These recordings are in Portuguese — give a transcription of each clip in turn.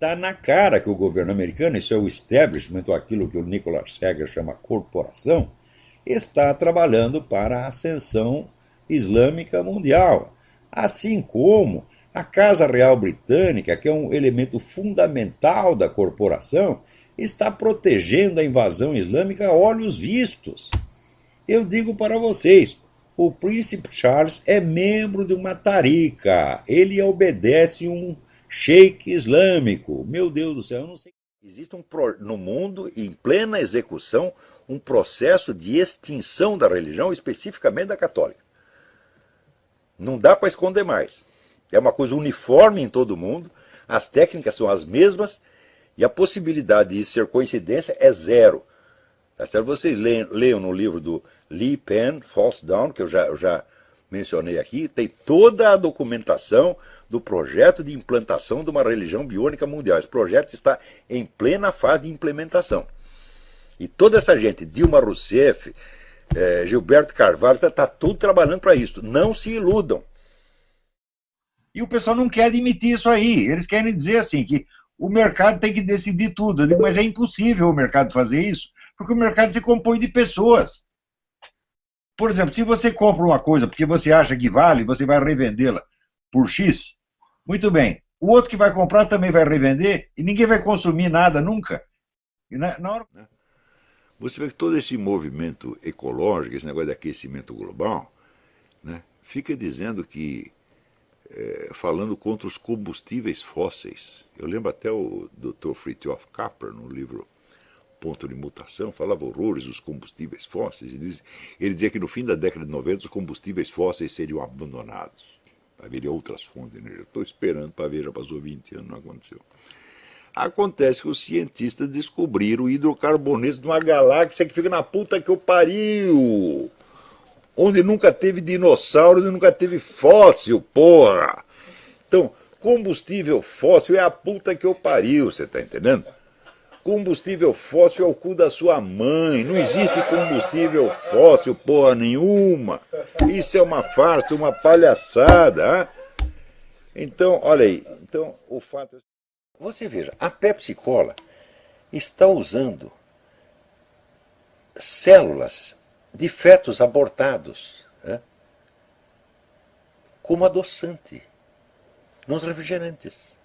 Está na cara que o governo americano, isso é o establishment, ou aquilo que o Nicholas Seger chama corporação, está trabalhando para a ascensão islâmica mundial. Assim como a Casa Real Britânica, que é um elemento fundamental da corporação, está protegendo a invasão islâmica a olhos vistos. Eu digo para vocês, o príncipe Charles é membro de uma tarica, ele obedece um sheik islâmico. Meu Deus do céu, eu não sei. Existe no mundo, em plena execução, um processo de extinção da religião, especificamente da católica. Não dá para esconder mais. É uma coisa uniforme em todo mundo, as técnicas são as mesmas e a possibilidade de isso ser coincidência é zero. Vocês leiam no livro do Lee Penn, False Dawn, que eu já mencionei aqui, tem toda a documentação do projeto de implantação de uma religião biônica mundial. Esse projeto está em plena fase de implementação. E toda essa gente, Dilma Rousseff, Gilberto Carvalho, está tudo trabalhando para isso. Não se iludam. E o pessoal não quer admitir isso aí. Eles querem dizer assim, que o mercado tem que decidir tudo. Eu digo, mas é impossível o mercado fazer isso, porque o mercado se compõe de pessoas. Por exemplo, se você compra uma coisa porque você acha que vale, você vai revendê-la por X, muito bem. O outro que vai comprar também vai revender e ninguém vai consumir nada nunca. E na hora... Você vê que todo esse movimento ecológico, esse negócio de aquecimento global, né, fica dizendo que, falando contra os combustíveis fósseis. Eu lembro até o Dr. Fritjof Capra, no livro Ponto de Mutação, falava horrores dos combustíveis fósseis. Ele dizia que no fim da década de 90 os combustíveis fósseis seriam abandonados. Haveria outras fontes de energia. Estou esperando para ver, já passou 20 anos, não aconteceu. Acontece que os cientistas descobriram o hidrocarbonetos de uma galáxia que fica na puta que eu pariu. Onde nunca teve dinossauro e nunca teve fóssil, porra. Então, combustível fóssil é a puta que eu pariu, você está entendendo? Combustível fóssil é o cu da sua mãe. Não existe combustível fóssil, porra nenhuma. Isso é uma farsa, uma palhaçada. Hein? Então, olha aí. Então, o fato é... Você veja, a Pepsi Cola está usando células de fetos abortados, né, como adoçante nos refrigerantes.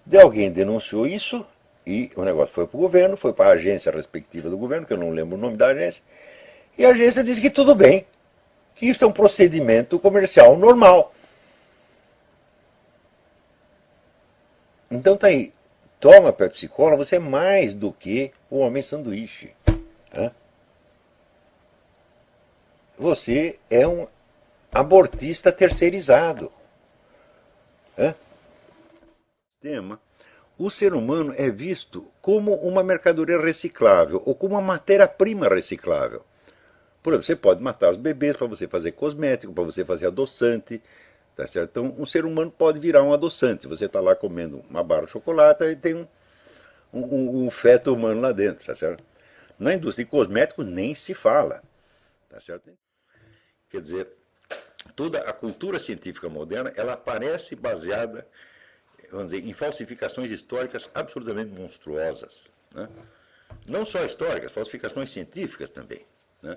De alguém denunciou isso e o negócio foi para o governo, foi para a agência respectiva do governo, que eu não lembro o nome da agência, e a agência disse que tudo bem, que isso é um procedimento comercial normal. Então tá aí, toma Pepsi Cola, você é mais do que o homem sanduíche. Você é um abortista terceirizado. O ser humano é visto como uma mercadoria reciclável ou como uma matéria-prima reciclável. Por exemplo, você pode matar os bebês para você fazer cosmético, para você fazer adoçante. Tá certo? Então, um ser humano pode virar um adoçante. Você está lá comendo uma barra de chocolate e tem um feto humano lá dentro. Tá certo? Na indústria de cosméticos nem se fala. Tá certo? Quer dizer, toda a cultura científica moderna ela aparece baseada, vamos dizer, em falsificações históricas absolutamente monstruosas. Né? Não só históricas, falsificações científicas também. Né?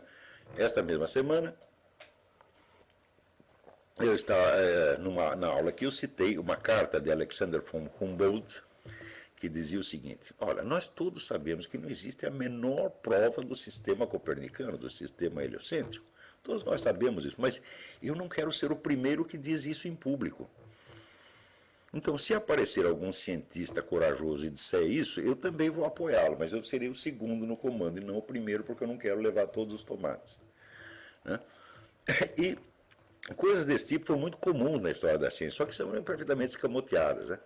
Esta mesma semana, eu estava na aula que eu citei uma carta de Alexander von Humboldt que dizia o seguinte: olha, nós todos sabemos que não existe a menor prova do sistema copernicano, do sistema heliocêntrico. Todos nós sabemos isso, mas eu não quero ser o primeiro que diz isso em público. Então, se aparecer algum cientista corajoso e disser isso, eu também vou apoiá-lo, mas eu serei o segundo no comando e não o primeiro, porque eu não quero levar todos os tomates. Né? E coisas desse tipo foram muito comuns na história da ciência, só que são perfeitamente escamoteadas. Né?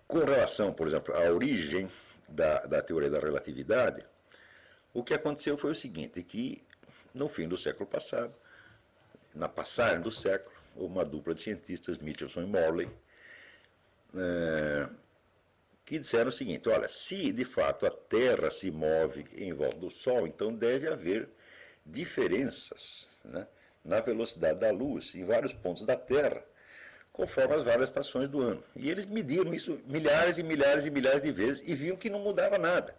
Com relação, por exemplo, à origem da teoria da relatividade, o que aconteceu foi o seguinte, que no fim do século passado, na passagem do século, uma dupla de cientistas, Michelson e Morley, que disseram o seguinte: olha, se de fato a Terra se move em volta do Sol, então deve haver diferenças, né, na velocidade da luz em vários pontos da Terra, conforme as várias estações do ano. E eles mediram isso milhares e milhares e milhares de vezes e viam que não mudava nada.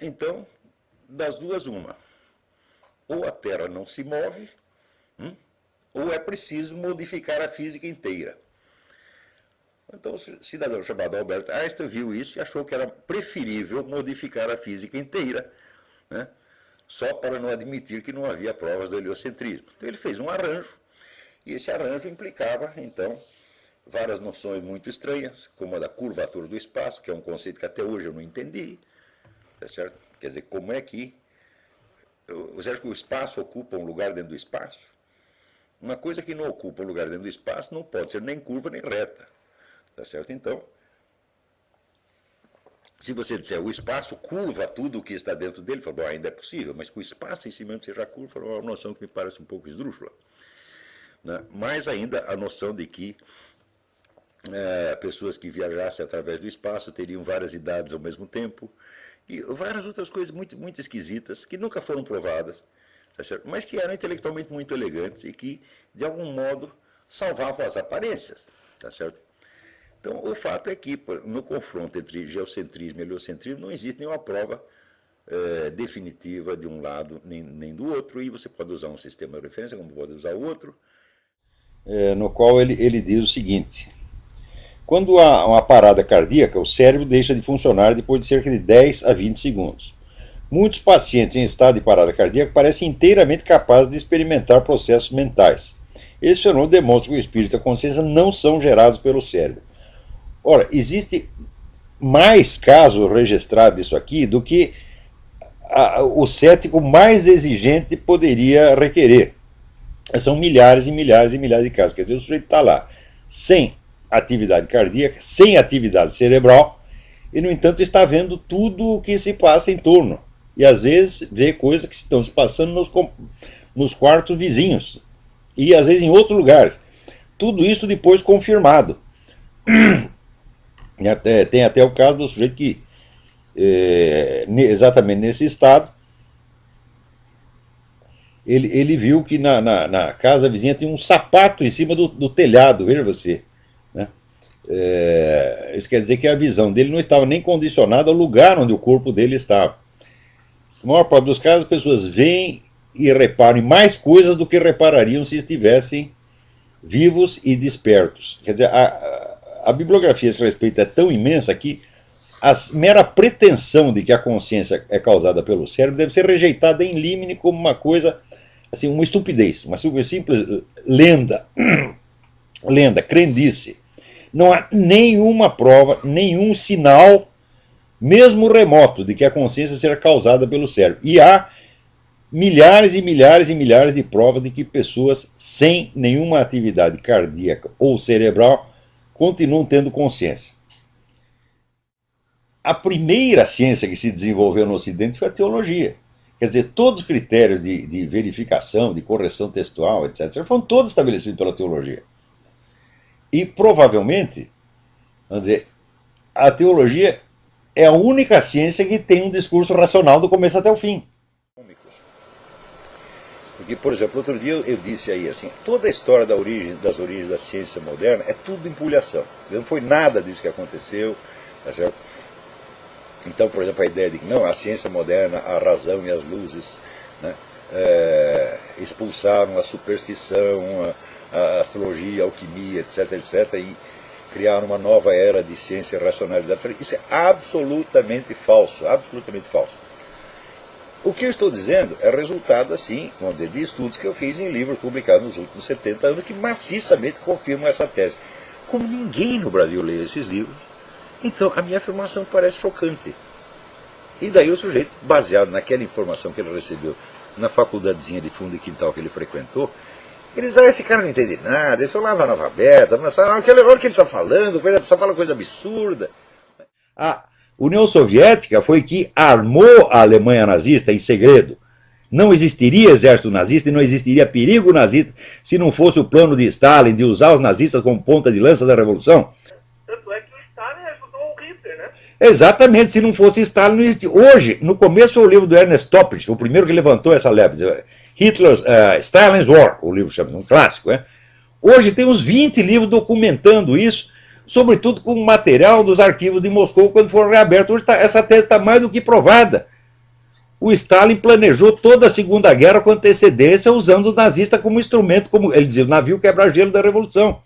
Então, das duas, uma. Ou a Terra não se move, ou é preciso modificar a física inteira. Então, o cidadão chamado Albert Einstein viu isso e achou que era preferível modificar a física inteira, né, só para não admitir que não havia provas do heliocentrismo. Então, ele fez um arranjo, e esse arranjo implicava, então, várias noções muito estranhas, como a da curvatura do espaço, que é um conceito que até hoje eu não entendi, tá certo? Quer dizer, como é que você acha que o espaço ocupa um lugar dentro do espaço? Uma coisa que não ocupa um lugar dentro do espaço não pode ser nem curva nem reta. Tá certo? Então, se você disser o espaço curva tudo o que está dentro dele, fala, bom, ainda é possível, mas que o espaço em si mesmo seja curva é uma noção que me parece um pouco esdrúxula. Né? Mais ainda a noção de que pessoas que viajassem através do espaço teriam várias idades ao mesmo tempo, e várias outras coisas muito, muito esquisitas, que nunca foram provadas, tá certo? Mas que eram intelectualmente muito elegantes e que, de algum modo, salvavam as aparências. Tá certo? Então, o fato é que, no confronto entre geocentrismo e heliocentrismo, não existe nenhuma prova definitiva de um lado nem do outro, e você pode usar um sistema de referência, como pode usar o outro. No qual ele diz o seguinte: quando há uma parada cardíaca, o cérebro deixa de funcionar depois de cerca de 10 a 20 segundos. Muitos pacientes em estado de parada cardíaca parecem inteiramente capazes de experimentar processos mentais. Esse fenômeno demonstra que o espírito e a consciência não são gerados pelo cérebro. Ora, existe mais casos registrados disso aqui do que o cético mais exigente poderia requerer. São milhares e milhares e milhares de casos. Quer dizer, o sujeito está lá sem atividade cardíaca, sem atividade cerebral, e, no entanto, está vendo tudo o que se passa em torno. E, às vezes, vê coisas que estão se passando nos quartos vizinhos, e, às vezes, em outros lugares. Tudo isso depois confirmado. Tem até o caso do sujeito que, exatamente nesse estado, ele viu que na casa vizinha tinha um sapato em cima do telhado, veja você. Né? Isso quer dizer que a visão dele não estava nem condicionada ao lugar onde o corpo dele estava. Na maior parte dos casos, as pessoas veem e reparam em mais coisas do que reparariam se estivessem vivos e despertos. Quer dizer, a bibliografia a esse respeito é tão imensa que a mera pretensão de que a consciência é causada pelo cérebro deve ser rejeitada em limine como uma coisa, assim, uma estupidez, uma simples lenda, crendice. Não há nenhuma prova, nenhum sinal, mesmo remoto, de que a consciência seja causada pelo cérebro. E há milhares e milhares e milhares de provas de que pessoas sem nenhuma atividade cardíaca ou cerebral continuam tendo consciência. A primeira ciência que se desenvolveu no Ocidente foi a teologia. Quer dizer, todos os critérios de verificação, de correção textual, etc., foram todos estabelecidos pela teologia. E, provavelmente, vamos dizer, a teologia é a única ciência que tem um discurso racional do começo até o fim. Porque, por exemplo, outro dia eu disse aí assim, toda a história das origens da ciência moderna é tudo empulhação. Não foi nada disso que aconteceu, tá certo? Então, por exemplo, a ideia de que não, a ciência moderna, a razão e as luzes, né, expulsaram a superstição, a astrologia, a alquimia, etc., etc., e criaram uma nova era de ciência e racionalidade. Isso é absolutamente falso, absolutamente falso. O que eu estou dizendo é resultado, assim, vamos dizer, de estudos que eu fiz em livros publicados nos últimos 70 anos que maciçamente confirmam essa tese. Como ninguém no Brasil lê esses livros, então a minha afirmação parece chocante. E daí o sujeito, baseado naquela informação que ele recebeu na faculdadezinha de fundo de quintal que ele frequentou, ele diz, esse cara não entende nada, ele só lava a nova aberta, aquele hora que ele está falando, só fala coisa absurda. A União Soviética foi que armou a Alemanha nazista em segredo. Não existiria exército nazista e não existiria perigo nazista se não fosse o plano de Stalin de usar os nazistas como ponta de lança da revolução. Tanto é que o Stalin ajudou o Hitler, né? Exatamente, se não fosse Stalin não existia. Hoje, no começo foi o livro do Ernest Toppich, o primeiro que levantou essa lebre. Stalin's War, o livro chama, um clássico, né? Hoje tem uns 20 livros documentando isso, sobretudo com material dos arquivos de Moscou quando foram reabertos. Hoje essa tese está mais do que provada. O Stalin planejou toda a Segunda Guerra com antecedência, usando os nazistas como instrumento, como ele dizia, o navio quebra-gelo da Revolução.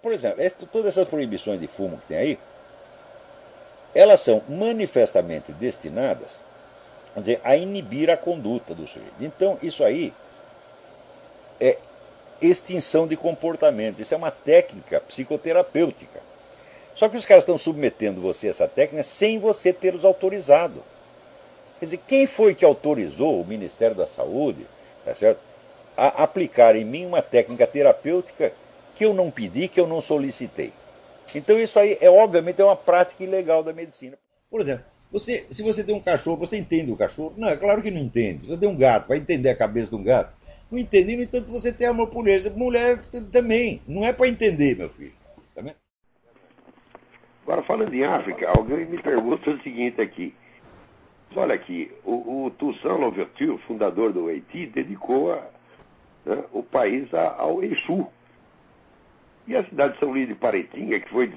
Por exemplo, todas essas proibições de fumo que tem aí, elas são manifestamente destinadas, vamos dizer, a inibir a conduta do sujeito. Então, isso aí é extinção de comportamento. Isso é uma técnica psicoterapêutica. Só que os caras estão submetendo você a essa técnica sem você tê-los autorizado. Quer dizer, quem foi que autorizou o Ministério da Saúde, tá certo, a aplicar em mim uma técnica terapêutica que eu não pedi, que eu não solicitei? Então isso aí obviamente uma prática ilegal da medicina. Por exemplo, se você tem um cachorro, você entende o cachorro? Não, é claro que não entende. Se você tem um gato, vai entender a cabeça de um gato? Não entende, no entanto você tem amor por ele. Mulher também, não é para entender, meu filho. Tá vendo? Agora, falando em África, alguém me pergunta o seguinte aqui. Olha aqui, o Toussaint Louverture, fundador do Haiti, dedicou o país ao Exu. E a cidade de São Luís de Paraitinga, que foi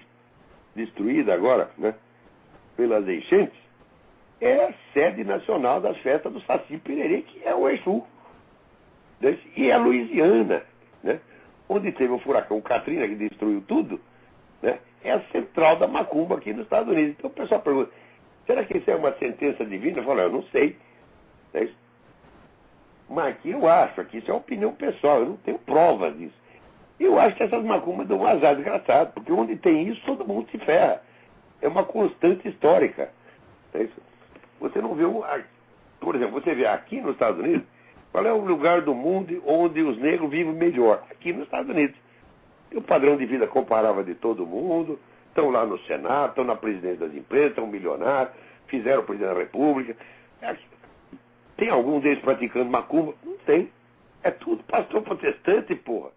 destruída agora, né, pelas enchentes, é a sede nacional das festas do Saci Pererê, que é o Exu. E a Louisiana, né, onde teve o furacão Katrina, que destruiu tudo, né, é a central da macumba aqui nos Estados Unidos. Então o pessoal pergunta, será que isso é uma sentença divina? Eu falo, eu não sei. Mas aqui eu acho, aqui isso é uma opinião pessoal, eu não tenho provas disso. Eu acho que essas macumbas dão um azar desgraçado, porque onde tem isso, todo mundo se ferra. É uma constante histórica. Você não vê, por exemplo, você vê aqui nos Estados Unidos, qual é o lugar do mundo onde os negros vivem melhor? Aqui nos Estados Unidos. Tem um padrão de vida comparável de todo mundo, estão lá no Senado, estão na presidência das empresas, estão milionários, fizeram o presidente da República. Tem algum deles praticando macumba? Não tem. É tudo pastor protestante, porra.